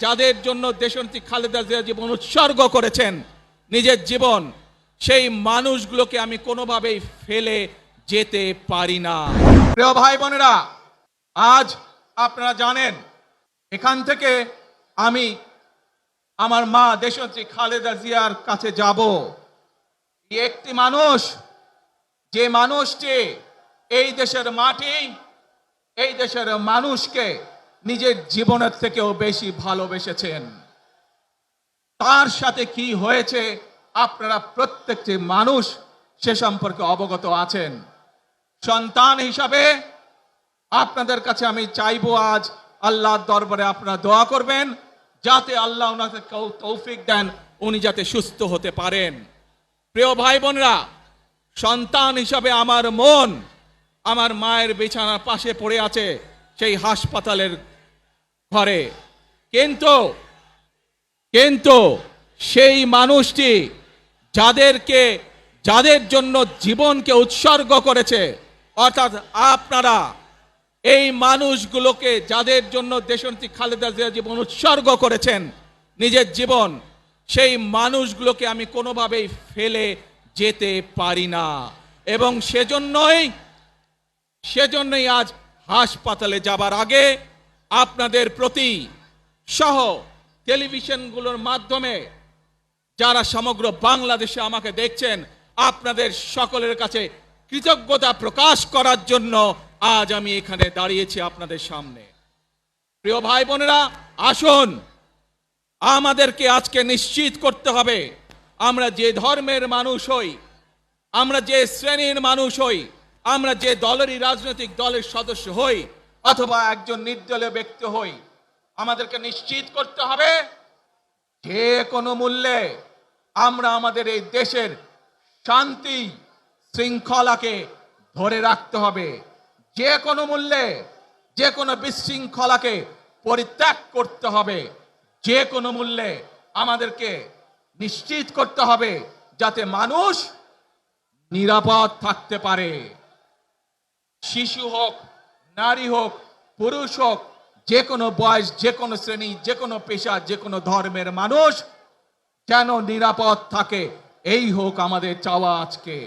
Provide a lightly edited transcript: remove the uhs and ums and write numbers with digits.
যাদের জন্য দেশনেত্রী খালেদা জিয়া জীবন উৎসর্গ করেছেন নিজের জীবন, সেই মানুষগুলোকে আমি কোনোভাবেই ফেলে যেতে পারি না। প্রিয় ভাই বোনেরা, আজ আপনারা জানেন এখান থেকে আমি আমার মা দেশনেত্রী খালেদা জিয়ার কাছে যাব। একটি মানুষ, যে মানুষটি এই দেশের মাটি, এই দেশের মানুষকে নিজের জীবনের থেকেও বেশি ভালোবেসেছেন। তার সাথে কি হয়েছে আপনারা প্রত্যেকটি মানুষ সে সম্পর্কে অবগত আছেন। সন্তান হিসাবে আপনাদের কাছে আমি চাইবো, আজ আল্লাহর দরবারে আপনারা দোয়া করবেন যাতে আল্লাহ ওনাকে তৌফিক দেন, উনি যাতে সুস্থ হতে পারেন। প্রিয় ভাই বোনেরা, সন্তান হিসাবে আমার মন আমার মায়ের বিছানার পাশে পড়ে আছে সেই হাসপাতালের ঘরে, কিন্তু সেই মানুষটি যাদের জন্য জীবনকে উৎসর্গ করেছে, অর্থাৎ আপনারা এই মানুষগুলোকে, যাদের জন্য দেশনেত্রী খালেদা জিয়া জীবন উৎসর্গ করেছেন নিজের জীবন, সেই মানুষগুলোকে আমি কোনোভাবেই ফেলে যেতে পারি না। এবং সেজন্যই আজ হাসপাতালে যাবার আগে আপনাদের প্রতি সহ টেলিভিশনগুলোর মাধ্যমে যারা সমগ্র বাংলাদেশে আমাকে দেখছেন, আপনাদের সকলের কাছে কৃতজ্ঞতা প্রকাশ করার জন্য আজ আমি এখানে দাঁড়িয়েছি আপনাদের সামনে। প্রিয় ভাই বোনেরা, আসুন আমাদেরকে আজকে নিশ্চিত করতে হবে, আমরা যে ধর্মের মানুষ হই, আমরা যে শ্রেণীর মানুষ হই, আমরা যে দলেরই রাজনৈতিক দলের সদস্য হই অথবা একজন নির্দলীয় ব্যক্তি হই, আমাদেরকে নিশ্চিত করতে হবে যে কোনো মূল্যে আমরা আমাদের এই দেশের শান্তি শৃঙ্খলাকে ধরে রাখতে হবে। যে কোনো মূল্যে যে কোনো বিশৃঙ্খলাকে পরিত্যাগ করতে হবে। যে কোনো মূল্যে আমাদেরকে নিশ্চিত করতে হবে যাতে মানুষ নিরাপদ থাকতে পারে। শিশু হোক, নারী হোক, পুরুষ হোক, যে কোনো বয়স, যে কোনো শ্রেণী, যে কোনো পেশা, যে কোনো ধর্মের মানুষ যেন নিরাপদ থাকে, এই হোক আমাদের চাওয়া আজকে।